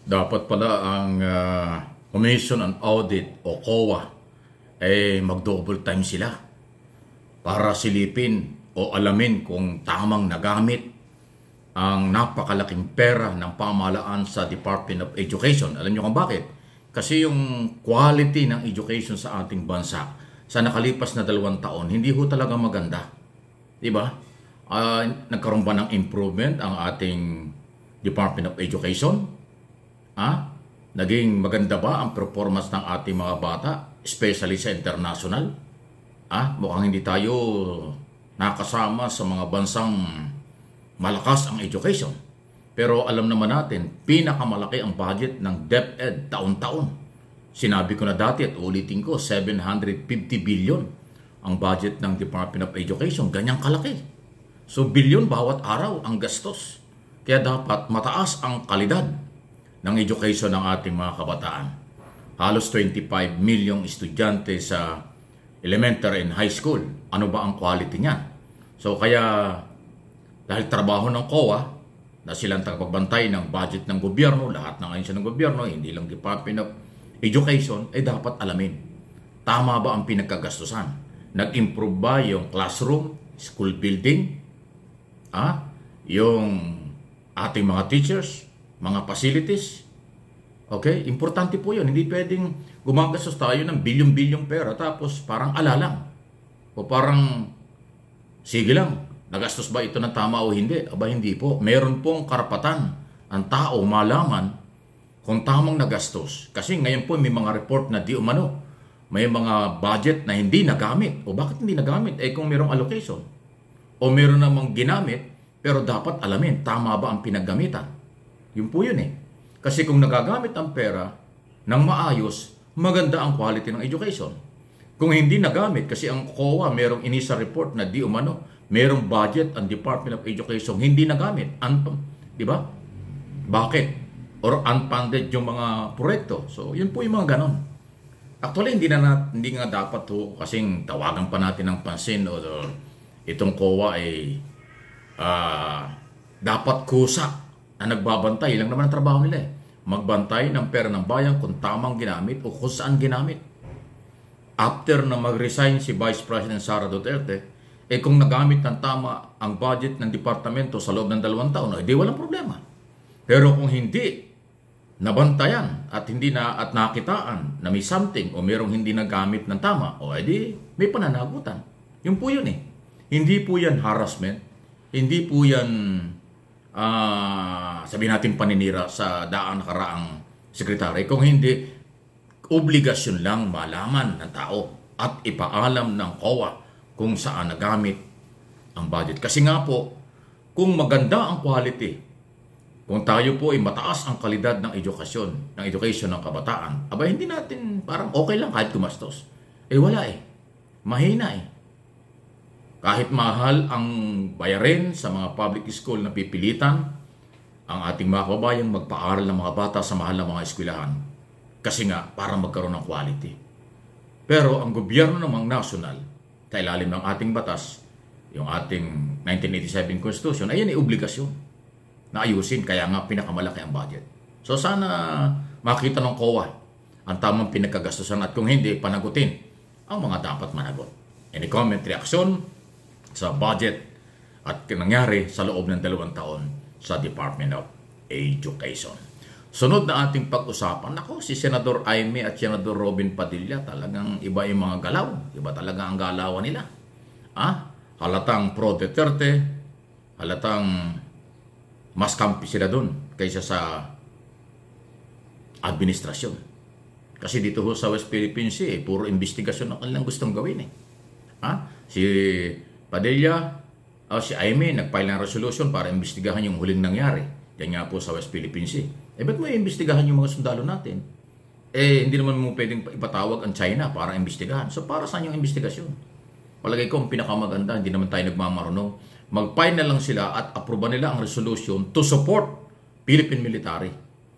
Dapat pala ang Commission on Audit o COA ay mag-double time sila para silipin o alamin kung tamang nagamit ang napakalaking pera ng pamahalaan sa Department of Education. Alam niyo kung bakit? Kasi yung quality ng education sa ating bansa sa nakalipas na 2 taon, hindi ho talaga maganda. Diba? Nagkaroon ba ng improvement ang ating Department of Education? Naging maganda ba ang performance ng ating mga bata, especially sa international? Mukhang hindi tayo nakasama sa mga bansang malakas ang education. Pero alam naman natin, pinakamalaki ang budget ng DepEd taon-taon. Sinabi ko na dati at ulitin ko, 750 billion ang budget ng Department of Education. Ganyang kalaki. So billion bawat araw ang gastos. Kaya dapat mataas ang kalidad ng education ng ating mga kabataan. Halos 25 milyong estudyante sa elementary and high school. Ano ba ang quality niyan? So kaya dahil trabaho ng COA na silang tagapagbantay ng budget ng gobyerno, lahat ng ahensya ng gobyerno, hindi lang Department of Education, ay dapat alamin. Tama ba ang pinagkagastusan? Nag-improve ba yung classroom, school building? Yung ating mga teachers, mga facilities? Okay? Importante po yun. Hindi pwedeng gumagastos tayo ng bilyong-bilyong pera tapos parang alalang. O parang, sige lang, nagastos ba ito ng tama o hindi? Aba, hindi po. Meron pong karapatan ang tao malaman kung tamang nagastos. Kasi ngayon po may mga report na di umano. May mga budget na hindi nagamit. O bakit hindi nagamit? Kung merong allocation. O meron namang ginamit, pero dapat alamin, tama ba ang pinaggamitan? Yun po yun Kasi kung nagagamit ang pera ng maayos, maganda ang quality ng education. Kung hindi nagamit, kasi ang COA merong initial report na di umano, merong budget ang Department of Education hindi nagamit. Di ba? Bakit? Or unfunded yung mga proyekto. So, yun po yung mga ganon. Actually, hindi nga dapat kasing tawagan pa natin ng pansin o itong COA ay dapat kusa na nagbabantay lang naman ang trabaho nila Magbantay ng pera ng bayan kung tamang ginamit o kung saan ginamit. After na mag-resign si Vice President Sara Duterte, kung nagamit ng tama ang budget ng departamento sa loob ng 2 taon, di walang problema. Pero kung hindi nabantayan at hindi na at nakitaan na may something o merong hindi nagamit ng tama, di may pananagutan. Yun po yun Hindi po yan harassment. Hindi po yan sabihin natin paninira sa daang nakaraang sekretary. Kung hindi, obligasyon lang malaman ng tao at ipaalam ng COA kung saan nagamit ang budget. Kasi nga po, kung maganda ang quality, kung tayo po ay mataas ang kalidad ng education ng kabataan, hindi natin parang okay lang kahit gumastos. Wala Mahina Kahit mahal ang bayarin sa mga public school na pipilitan ang ating mga kababayang magpaaral ng mga bata sa mahal na mga eskwelahan. Kasi nga, para magkaroon ng quality. Pero ang gobyerno namang national, kailalim ng ating batas, yung ating 1987 Constitution, ayan ay obligasyon na ayusin. Kaya nga pinakamalaki ang budget. So sana makita ng COA ang tamang pinagkagastusan at kung hindi, panagutin ang mga dapat managot. Any comment, reaction sa budget at nangyari sa loob ng 2 taon sa Department of Education. Sunod na ating pag-usapan, si Senador Aimee at Senador Robin Padilla, talagang iba yung mga galaw. Iba talaga ang galawan nila. Halatang pro-Duterte, halatang mas kampi sila dun kaysa sa administrasyon. Kasi dito sa West Philippines puro investigasyon ang kanilang gustong gawin Si Padilla, si Aimee, nag-file ng resolution para imbestigahan yung huling nangyari. Yan nga po sa West Philippines ba't mo imbestigahan yung mga sundalo natin? Hindi naman mo pwedeng ipatawag ang China para imbestigahan. So para saan yung investigasyon? Palagay ko, ang pinakamaganda, hindi naman tayo nagmamarunong. Mag-file na lang sila at aproban nila ang resolution to support Philippine military,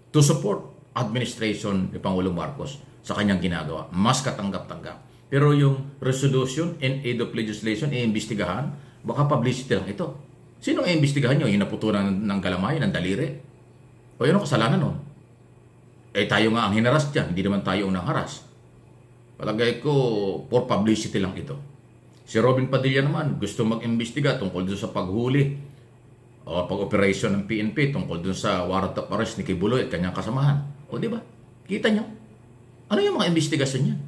to support administration ni Pangulong Marcos sa kanyang ginagawa. Mas katanggap-tanggap. Pero yung resolution and aid of legislation, iimbestigahan, baka publicity lang ito. Sino iimbestigahan nyo? Yung naputunan ng galamay, ng daliri? O yun ang kasalanan nun? Eh tayo nga ang hinaras dyan, hindi naman tayo ang nangharas. Palagay ko, for publicity lang ito. Si Robin Padilla naman, gusto mag-imbestiga tungkol dun sa paghuli o pag-operasyon ng PNP tungkol dun sa warrant of arrest ni Kibuloy at kanyang kasamahan. O di ba? Kita nyo? Ano yung mga investigasyon yan?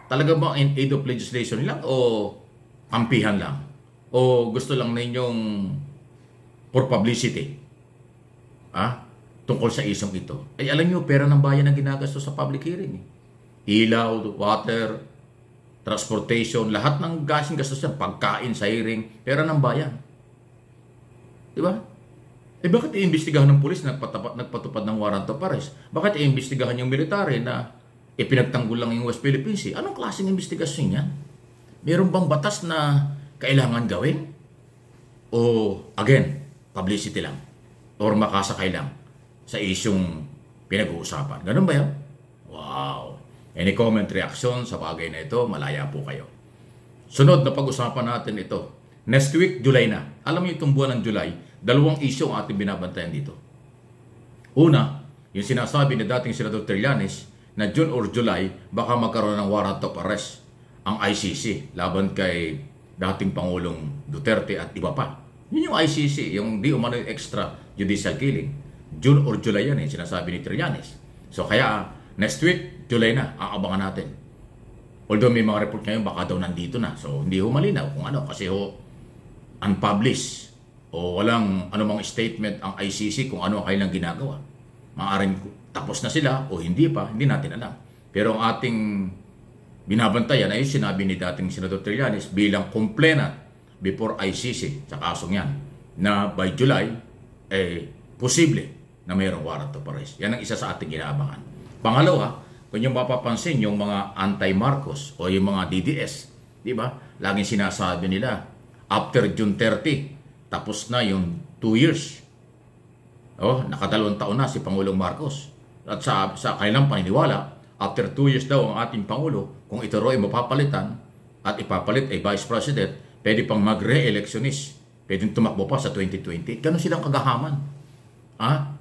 Talaga ba in aid of legislation lang o kampihan lang? O gusto lang ninyong for publicity? Tungkol sa isang ito. Ay alam nyo, pera ng bayan ang ginagastos sa public hearing. Ilaw, water, transportation, lahat ng gastos yan, pagkain sa hearing, pera ng bayan. Diba? Eh bakit iimbestigahan ng pulis na nagpatupad ng warrant of arrest? Bakit iimbestigahan yung military na ipinagtanggol lang yung West Philippine Sea? Anong klaseng investigasyon yan? Meron bang batas na kailangan gawin? O again, publicity lang? Or makasakay lang sa isyong pinag-uusapan? Ganun ba yan? Wow! Any comment, reaction sa bagay na ito, malaya po kayo. Sunod na pag-usapan natin ito. Next week, July na. Alam niyo itong buwan ng July, dalawang issue ang ating binabantayan dito. Una, yung sinasabi ni dating Senador Trillanes na June or July, baka magkaroon ng warrant of arrest ang ICC laban kay dating Pangulong Duterte at iba pa. Yun yung ICC, yung di umano extra judicial killing. June or July yan sinasabi ni Trillanes. So kaya, next week, July na, aabangan natin. Although may mga report ngayon, baka daw nandito na. So, hindi ho malinaw kung ano. Kasi ho, unpublished o walang anumang statement ang ICC kung ano ang kailang ginagawa. Maaaring tapos na sila o hindi pa, hindi natin alam. Pero ang ating binabantayan ay sinabi ni dating Senador Trillanes bilang complainant before ICC sa kasong yan na by July, posible na mayroong warrant of arrest. Yan ang isa sa ating inaabangan. Pangalawa, kung yung mapapansin yung mga anti-Marcos o yung mga DDS, di ba? Laging sinasabi nila, after June 30, tapos na yung 2 years. Nakadalawang taon na si Pangulong Marcos. At sa kanilang paniniwala, after 2 years daw ang ating Pangulo, kung ito ay mapapalitan at ipapalit ay Vice President, pwede pang mag-re-electionist. Pwedeng tumakbo pa sa 2020. Ganun silang kagahaman.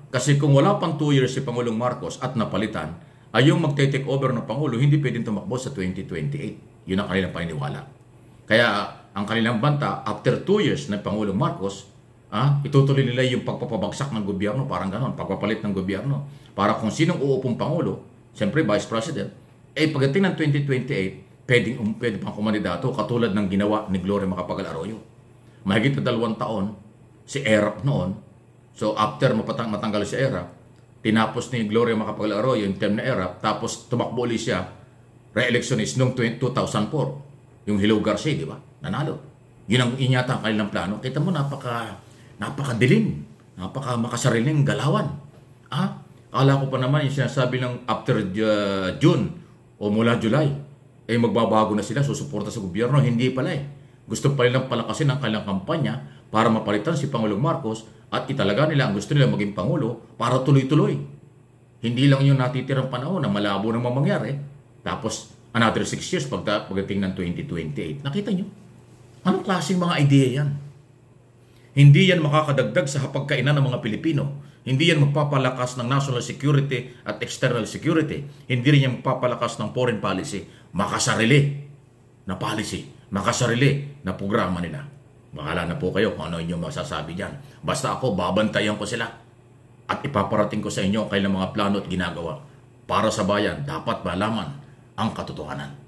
Kasi kung wala pang 2 years si Pangulong Marcos at napalitan, ay yung magte-take over ng Pangulo, hindi pwedeng tumakbo sa 2028. Yun ang kanilang paniniwala. Kaya ang kanilang banta, after 2 years ng Pangulong Marcos, itutuloy nila yung pagpapabagsak ng gobyerno, parang ganon, pagpapalit ng gobyerno. Para kung sinong uupong Pangulo, siyempre Vice President, pagdating ng 2028, pwede pang kumandidato katulad ng ginawa ni Gloria Macapagal Arroyo. Mahigit na 2 taon, si ERAP noon. So after matanggal si ERAP, tinapos ni Gloria Macapagal Arroyo yung term na ERAP, tapos tumakbo ulit siya, re-electionist noong 2004. Yung Hello Garcia, di ba? Nanalo. Yun ang inyata ang kanilang plano. Kita mo, napakadilim, makasariling galawan. Akala ko pa naman yung sinasabi ng after June o mula July, magbabago na sila, susuporta sa gobyerno. Hindi pala Gusto pa nilang palakasin ang kanilang kampanya para mapalitan si Pangulong Marcos at italaga nila ang gusto nila maging Pangulo para tuloy-tuloy. Hindi lang yung natitirang panahon na malabo namang mangyari. Tapos, another 6 years pagdating ng 2028. Nakita nyo? Anong klaseng mga ideya yan? Hindi yan makakadagdag sa hapagkainan ng mga Pilipino. Hindi yan magpapalakas ng national security at external security. Hindi rin yan magpapalakas ng foreign policy. Makasarili na policy. Makasarili na programa nila. Bahala na po kayo kung ano inyong masasabi dyan. Basta ako, babantayan ko sila. At ipaparating ko sa inyo ang kailang mga plano at ginagawa. Para sa bayan, dapat malaman ang katotohanan.